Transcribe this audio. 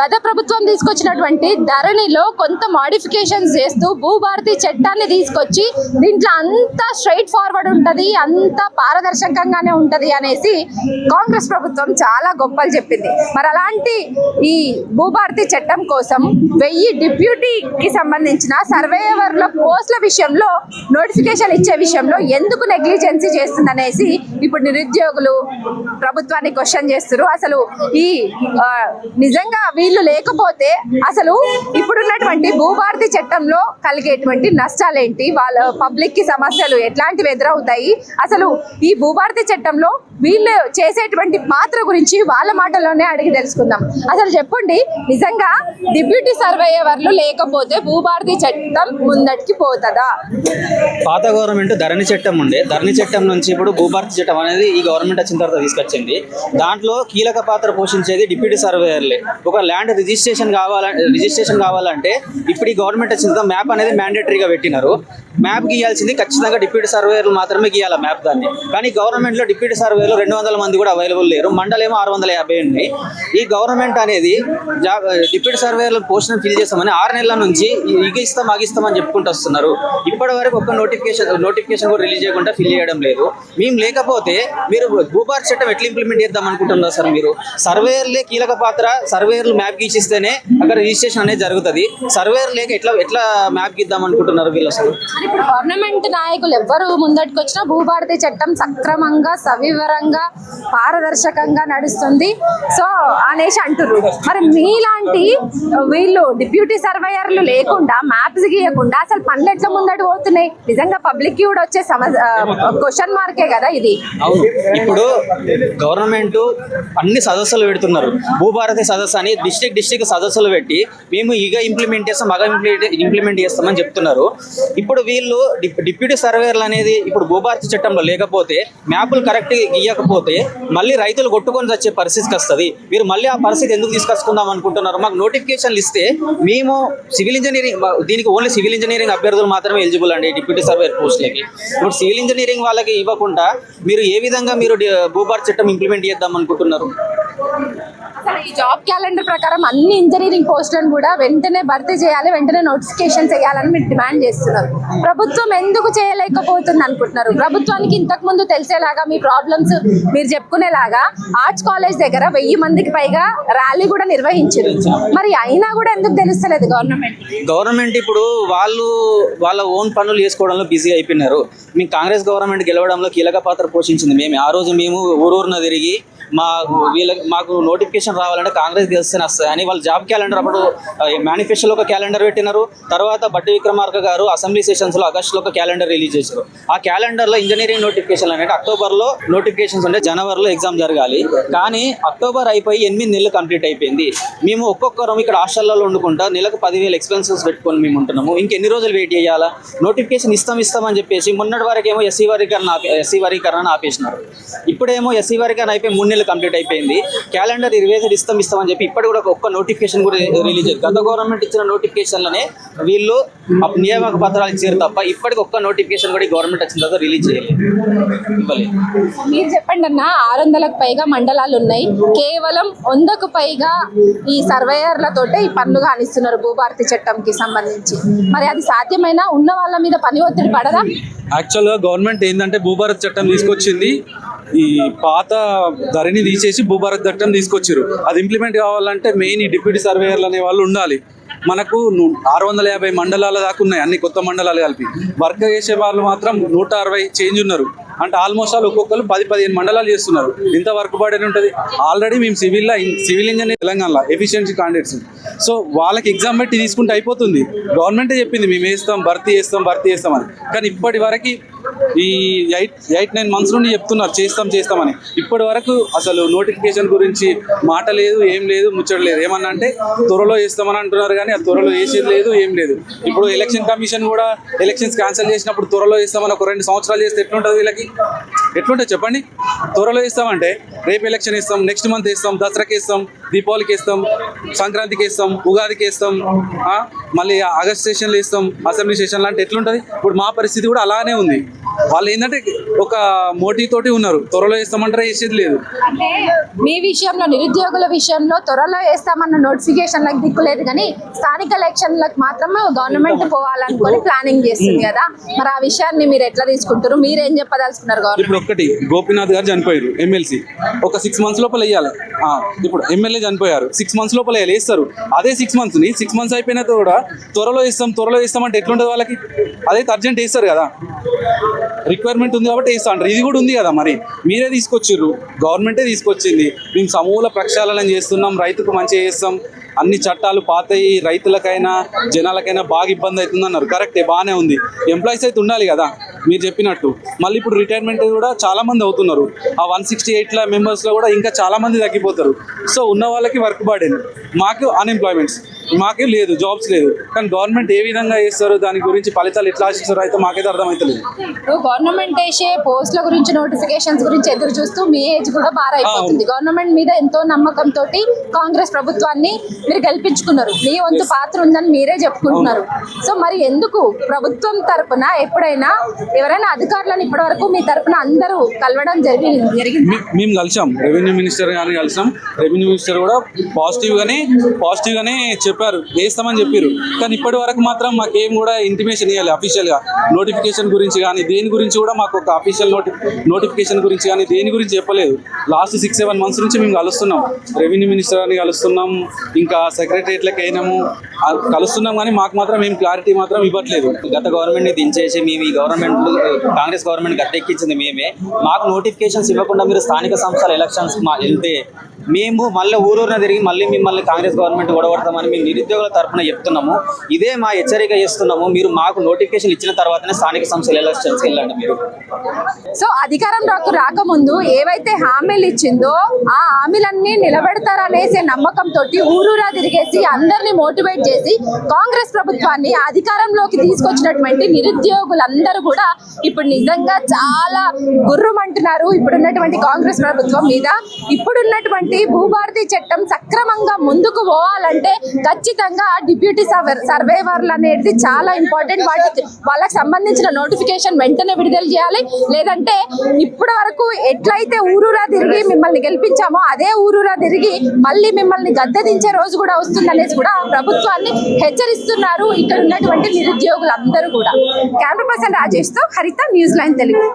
గత ప్రభుత్వం తీసుకొచ్చినటువంటి ధరణిలో కొంత మోడిఫికేషన్స్ చేస్తూ భూభారతి చట్టాన్ని తీసుకొచ్చి దీంట్లో అంతా స్ట్రైట్ ఫార్వర్డ్ ఉంటుంది, అంత పారదర్శకంగానే ఉంటుంది అనేసి కాంగ్రెస్ ప్రభుత్వం చాలా గొప్పలు చెప్పింది. మరి అలాంటి ఈ భూభారతి చట్టం కోసం 1000 డిప్యూటీకి సంబంధించిన సర్వేయవర్ల పోస్టుల విషయంలో నోటిఫికేషన్ ఇచ్చే విషయంలో ఎందుకు నెగ్లిజెన్సీ చేస్తుందనేసి ఇప్పుడు నిరుద్యోగులు ప్రభుత్వాన్ని క్వశ్చన్ చేస్తారు. అసలు ఈ నిజంగా వీళ్ళు లేకపోతే అసలు ఇప్పుడున్నటువంటి భూభారతి చట్టంలో కలిగేటువంటి నష్టాలేంటి, వాళ్ళ పబ్లిక్ కి సమస్యలు ఎట్లాంటివి ఎదురవుతాయి, అసలు ఈ భూభారతి చట్టంలో వీళ్ళు చేసేటువంటి పాత్ర గురించి వాళ్ళ మాటల్లోనే అడిగి తెలుసుకుందాం. అసలు చెప్పండి, నిజంగా డిప్యూటీ సర్వేయవర్లు లేకపోతే భూభారతి చట్టం ముందటికి పోతుందా? పాత గవర్నమెంట్ ధరణి చట్టం ఉండే, ధరణి చట్టం నుంచి ఇప్పుడు భూభారతి చట్టం అనేది ఈ గవర్నమెంట్ వచ్చిన తర్వాత తీసుకొచ్చింది. దాంట్లో కీలక పాత్ర పోషించేది డిప్యూటీ సర్వేయర్లే. ఒక ల్యాండ్ రిజిస్ట్రేషన్ కావాలంటే ఇప్పుడు ఈ గవర్నమెంట్ వచ్చిన తర్వాత మ్యాప్ అనేది మ్యాండేటరీగా పెట్టినారు. మ్యాప్ గీయాల్సింది ఖచ్చితంగా డిప్యూటీ సర్వేయర్లు మాత్రమే గీయాలి మ్యాప్ దాన్ని. కానీ గవర్నమెంట్లో డిప్యూటీ సర్వేయర్లు 200 మంది కూడా అవైలబుల్ లేరు, మండలేమో 650 ఉన్నాయి. ఈ గవర్నమెంట్ అనేది డిప్యూటీ సర్వేయర్ల పోస్టును ఫిల్ చేస్తామని 6 నెలల నుంచి అగిస్తామని చెప్పుకుంటూ వస్తున్నారు. ఇప్పటి వరకు ఒక్క నోటిఫికేషన్ కూడా రిలీజ్ చేయకుండా ఫిల్ చేయడం లేదు. మేము లేకపోతే మీరు భూభారతి చట్టం ఎట్లా ఇంప్లిమెంట్ చేద్దాం అనుకుంటున్నారు సార్? మీరు సర్వేయర్లే కీలక పాత్ర, సర్వేయర్లు మ్యాప్ గీసిస్తేనే అక్కడ రిజిస్ట్రేషన్ అనేది జరుగుతుంది. సర్వేయర్ లేక ఎట్లా మ్యాప్ గీద్దాం అనుకుంటున్నారు వీళ్ళు? అసలు ఇప్పుడు గవర్నమెంట్ నాయకులు ఎవ్వరు ముందటికి వచ్చినా భూభారతి చట్టం సక్రమంగా, సవివరంగా, పారదర్శకంగా నడుస్తుంది సో అనేసి అంటున్నారు. మరి మీలాంటి వీళ్ళు డిప్యూటీ సర్వేయర్లు లేకుండా మ్యాప్స్ గీయకుండా అసలు పనులు ఎట్లా ముందటి పోతున్నాయి? నిజంగా పబ్లిక్ కి కూడా వచ్చే క్వశ్చన్ మార్కే కదా ఇది. అవును, ఇప్పుడు గవర్నమెంట్ అన్ని సదస్సులు పెడుతున్నారు. భూభారతి సదస్సు అని డిస్ట్రిక్ట్ సదస్సులు పెట్టి మేము ఇక ఇంప్లిమెంట్ చేస్తామని చెప్తున్నారు. ఇప్పుడు వీళ్ళు డిప్యూటీ సర్వేయర్లు అనేది ఇప్పుడు భూభారతి చట్టంలో లేకపోతే, మ్యాపులు కరెక్ట్గా గీయకపోతే మళ్ళీ రైతులు కొట్టుకొని వచ్చే పరిస్థితికి వస్తుంది. మీరు మళ్ళీ ఆ పరిస్థితి ఎందుకు తీసుకొచ్చుకుందాం అనుకుంటున్నారు? మాకు నోటిఫికేషన్లు ఇస్తే మేము సివిల్ ఇంజనీరింగ్, దీనికి ఓన్లీ సివిల్ ఇంజనీరింగ్ అభ్యర్థులు మాత్రమే ఎలిజిబుల్ అండి డిప్యూటీ సర్వేయర్ పోస్టులకి. ఇప్పుడు సివిల్ ఇంజనీరింగ్ వాళ్ళకి ఇవ్వకుండా మీరు ఏ విధంగా మీరు భూభారతి చట్టం ఇంప్లిమెంట్ చేద్దాం అనుకుంటున్నారు? ఈ జాబ్ క్యాలెండర్ ప్రకారం అన్ని ఇంజనీరింగ్ పోస్టులను కూడా వెంటనే భర్తీ చేయాలి, వెంటనే నోటిఫికేషన్ చేయాలని మీరు డిమాండ్ చేస్తున్నారు. ప్రభుత్వం ఎందుకు చేయలేకపోతుంది అనుకుంటున్నారు? ప్రభుత్వానికి ఇంతకు ముందు తెలిసేలాగా మీ ప్రాబ్లమ్స్ మీరు చెప్పుకునేలాగా ఆర్ట్స్ కాలేజ్ దగ్గర 1000 మందికి పైగా ర్యాలీ కూడా నిర్వహించారు. మరి అయినా కూడా ఎందుకు తెలుస్తలేదు గవర్నమెంట్? ఇప్పుడు వాళ్ళ ఓన్ పనులు చేసుకోవడంలో బిజీ అయిపోయినారు. మీ కాంగ్రెస్ గవర్నమెంట్ గెలవడంలో కీలక పాత్ర పోషించింది మేము. ఆ రోజు మేము ఊరూరున తిరిగి మాకు నోటిఫికేషన్ రావాలంటే కాంగ్రెస్ గెలిస్తేనే వస్తాయి అని వాళ్ళు జాబ్ క్యాలెండర్ అప్పుడు మేనిఫెస్టోలో ఒక క్యాలెండర్ పెట్టినారు. తర్వాత బట్టి విక్రమార్క గారు అసెంబ్లీ సెషన్స్లో ఆగస్టులో ఒక క్యాలెండర్ రిలీజ్ చేశారు. ఆ క్యాలెండర్లో ఇంజనీరింగ్ నోటిఫికేషన్ అంటే అక్టోబర్లో నోటిఫికేషన్స్ ఉంటే జనవరిలో ఎగ్జామ్ జరగాలి. కానీ అక్టోబర్ అయిపోయి 8 నెలలు కంప్లీట్ అయిపోయింది. మేము ఒక్కొక్కరం ఇక్కడ హాస్టల్లో వండుకుంటా నెలకు 10,000 ఎక్స్పెన్సెస్ పెట్టుకొని మేము ఉంటున్నాము. ఇంకెన్ని రోజులు వెయిట్ చేయాలా? నోటిఫికేషన్ ఇస్తామని చెప్పేసి మొన్నటి వరకు ఏమో ఎస్సీ వర్గీకరణ ఆపేసినారు. ఇప్పుడేమో ఎస్సీ వర్గీకరణ అయిపోయి 3 నెలలు కంప్లీట్ అయిపోయింది. క్యాలెండర్ 25 ఇస్తామని చెప్పి ఇప్పటి కూడా ఒక్క నోటిఫికేషన్ కూడా రిలీజ్ అయ్యింది. గత గవర్నమెంట్ ఇచ్చిన నోటిఫికేషన్లనే వీళ్ళు నియామక పత్రాలు ఇచ్చారు తప్ప ఇప్పటికి ఒక్క నోటిఫికేషన్ కూడా గవర్నమెంట్ వచ్చిన తర్వాత రిలీజ్ చేయలేదు. మీరు చెప్పండి అన్న, 600కు పైగా మండలాలు ఉన్నాయి, కేవలం 100కు పైగా ఈ సర్వేయర్లతోటే ఈ పనులు కానిస్తున్నారు భూభారతి చట్టంకి సంబంధించి. మరి అది సాధ్యమైనా ఉన్న వాళ్ళ మీద పని ఒత్తిడి పడదా? యాక్చువల్గా గవర్నమెంట్ ఏంటంటే భూభారతి చట్టం తీసుకొచ్చింది, ఈ పాత ధరణి తీసేసి భూభారతి చట్టం తీసుకొచ్చారు. అది ఇంప్లిమెంట్ కావాలంటే మెయిన్ ఈ డిప్యూటీ సర్వేయర్లు అనే వాళ్ళు ఉండాలి. మనకు 650 మండలాల దాకా ఉన్నాయి, అన్ని కొత్త మండలాలు కలిపి. వర్క్ చేసే వాళ్ళు మాత్రం 160 చేంజ్ ఉన్నారు. అంటే ఆల్మోస్ట్ ఆల్ ఒక్కొక్కరు 10-15 మండలాలు చేస్తున్నారు. ఇంత వర్క్ బర్డెన్ ఉంటుంది. ఆల్రెడీ మేము సివిల్ ఇంజనీర్ తెలంగాణలో ఎఫిషియన్సీ క్యాండిడేట్స్. సో వాళ్ళకి ఎగ్జామ్ పెట్టి తీసుకుంటే అయిపోతుంది. గవర్నమెంటే చెప్పింది మేము భర్తీ చేస్తాం అని. కానీ ఇప్పటి వరకు ఈ 8-9 మంత్స్ నుండి చెప్తున్నారు చేస్తామని. ఇప్పటి వరకు అసలు నోటిఫికేషన్ గురించి మాట లేదు, ఏం లేదు, ముచ్చట లేదు. ఏమన్నా అంటే త్వరలో చేస్తామని అంటున్నారు, కానీ ఆ త్వరలో చేసేది లేదు, ఏం లేదు. ఇప్పుడు ఎలక్షన్ కమిషన్ కూడా ఎలక్షన్స్ క్యాన్సిల్ చేసినప్పుడు త్వరలో చేస్తామని ఒక 2 సంవత్సరాలు చేస్తే ఎట్లుంటుంది వీళ్ళకి? ఎట్లుంటుంది చెప్పండి? త్వరలో ఇస్తామంటే రేపు ఎలక్షన్ ఇస్తాం, నెక్స్ట్ మంత్ ఇస్తాం, దసరాకి ఇస్తాం, దీపావళికి ఇస్తాం, సంక్రాంతికి ఇస్తాం, ఉగాదికి ఇస్తాం, మళ్ళీ ఆగస్ట్ సెషన్లో ఇస్తాం, అసెంబ్లీ సెషన్లు అంటే ఎట్లుంటుంది? ఇప్పుడు మా పరిస్థితి కూడా అలానే ఉంది. వాళ్ళు ఏంటంటే ఒక మోటివ్ తోటి ఉన్నారు, త్వరలో వేస్తామంటారా వేసేది లేదు. అంటే మీ విషయంలో నిరుద్యోగుల విషయంలో త్వరలో వేస్తామన్న నోటిఫికేషన్లకు దిక్కులేదు కానీ స్థానిక ఎలక్షన్లకు మాత్రం గవర్నమెంట్ పోవాలనుకొని ప్లానింగ్ చేస్తుంది కదా, మరి ఆ విషయాన్ని మీరు ఎట్లా తీసుకుంటారు, మీరేం చెప్పదలుచుకున్నారు గవర్నమెంట్? ఇప్పుడు ఒక్కటి గోపీనాథ్ గారు చనిపోయారు ఎమ్మెల్సీ, ఒక 6 months లోపల వేయాలి. ఇప్పుడు ఎమ్మెల్యే చనిపోయారు, 6 months లోపల వేస్తారు. అదే 6 months అయిపోయినా కూడా త్వరలో ఇస్తాం అంటే ఎట్లుంటుంది వాళ్ళకి? అదైతే అర్జెంట్ వేస్తారు కదా, రిక్వైర్మెంట్ ఉంది కాబట్టి వేస్తా అంటారు. ఇది కూడా ఉంది కదా, మరి మీరే తీసుకొచ్చిర్రు, గవర్నమెంటే తీసుకొచ్చింది. మేము సమూల ప్రక్షాళన చేస్తున్నాం, రైతుకు మంచిగా చేస్తాం, అన్ని చట్టాలు పాతయి, రైతులకైనా జనాలకైనా బాగా ఇబ్బంది అవుతుంది అన్నారు. కరెక్టే, బాగానే ఉంది. ఎంప్లాయీస్ అయితే ఉండాలి కదా మీరు చెప్పినట్టు. మళ్ళీ ఇప్పుడు రిటైర్మెంట్ కూడా చాలా మంది అవుతున్నారు. ఆ 168 మెంబర్స్లో కూడా ఇంకా చాలా మంది తగ్గిపోతారు. సో ఉన్న వాళ్ళకి వర్క్ బర్డెన్, మాకు అన్ఎంప్లాయ్మెంట్స్, మాకే లేదు, జాబ్స్ లేదు. కానీ గవర్నమెంట్ ఏ విధంగా చేస్తారు, దాని గురించి ఫలితాలు ఎట్లా ఆశిస్తారో అయితే మాకైతే అర్థమవుతలేదు. ఇప్పుడు గవర్నమెంట్ వేసే పోస్టుల గురించి నోటిఫికేషన్స్ గురించి ఎదురు చూస్తూ మీ ఏజ్ కూడా బాగా అయిపోతుంది. గవర్నమెంట్ మీద ఎంతో నమ్మకంతో కాంగ్రెస్ ప్రభుత్వాన్ని మీరు గెలిపించుకున్నారు, మీ వంతు పాత్ర ఉందని మీరే చెప్పుకుంటున్నారు. సో మరి ఎందుకు ప్రభుత్వం తరపున ఎప్పుడైనా ఎవరైనా అధికారులను ఇప్పటి వరకు మీ తరపున అందరూ కలవడం జరిగింది? మేము కలిసాం, రెవెన్యూ మినిస్టర్ గారిని కలిసాం. రెవెన్యూ మినిస్టర్ కూడా పాజిటివ్గానే చెప్పారు, వేస్తామని చెప్పారు. కానీ ఇప్పటి వరకు మాత్రం మాకేం కూడా ఇంటిమేషన్ ఇవ్వాలి అఫీషియల్గా. నోటిఫికేషన్ గురించి కానీ దేని గురించి కూడా మాకు ఒక అఫీషియల్ నోటిఫికేషన్ గురించి కానీ దేని గురించి చెప్పలేదు. లాస్ట్ 6-7 months నుంచి మేము కలుస్తున్నాం, రెవెన్యూ మినిస్టర్ గారిని కలుస్తున్నాం, ఇంకా సెక్రటరియట్లకు అయినాము, కలుస్తున్నాం. కానీ మాకు మాత్రం ఏం క్లారిటీ మాత్రం ఇవ్వట్లేదు. గత గవర్నమెంట్ని దించేసి మేము ఈ గవర్నమెంట్ కాంగ్రెస్ గవర్నమెంట్ గట్టెక్కించింది మేమే. మాకు నోటిఫికేషన్స్ ఇవ్వకుండా మీరు స్థానిక సంస్థల ఎలక్షన్స్ వెళ్తే మేము మళ్ళీ ఊరూరున తిరిగి మళ్ళీ మిమ్మల్ని కాంగ్రెస్ గవర్నమెంట్ ఓడగొడతామని మేము నిరుద్యోగుల తరఫున చెప్తున్నాము. ఇదే మా హెచ్చరిక చేస్తున్నాము. మీరు మాకు నోటిఫికేషన్ ఇచ్చిన తర్వాతనే స్థానిక సంస్థల ఎలక్షన్స్కి వెళ్ళండి మీరు. సో అధికారంలోకి రాకముందు ఏవైతే హామీలు ఇచ్చిందో ఆ హామీలన్నీ నిలబెడతారనేసే నమ్మకంతో ఊరూరా తిరిగేసి అందరినీ మోటివేట్ చేసి కాంగ్రెస్ ప్రభుత్వాన్ని అధికారంలోకి తీసుకొచ్చినటువంటి నిరుద్యోగులందరూ కూడా ఇప్పుడు నిజంగా చాలా గుర్రుమంటున్నారు ఇప్పుడున్నటువంటి కాంగ్రెస్ ప్రభుత్వం మీద. ఇప్పుడున్నటువంటి భూభారతి చట్టం సక్రమంగా ముందుకు పోవాలంటే ఖచ్చితంగా డిప్యూటీ సర్వేవర్లు అనేది చాలా ఇంపార్టెంట్. వాళ్ళకి సంబంధించిన నోటిఫికేషన్ వెంటనే విడుదల చేయాలి. లేదంటే ఇప్పటి వరకు ఎట్లయితే ఊరూరా తిరిగి మిమ్మల్ని గెలిపించామో అదే ఊరూరా తిరిగి మళ్ళీ మిమ్మల్ని గద్దెదించే రోజు కూడా వస్తుందనేసి కూడా ప్రభుత్వాన్ని హెచ్చరిస్తున్నారు ఇక్కడ ఉన్నటువంటి నిరుద్యోగులందరూ కూడా. కెమెరా పర్సన్ రాజేష్తో హరిత, న్యూస్ లైన్ తెలుగు.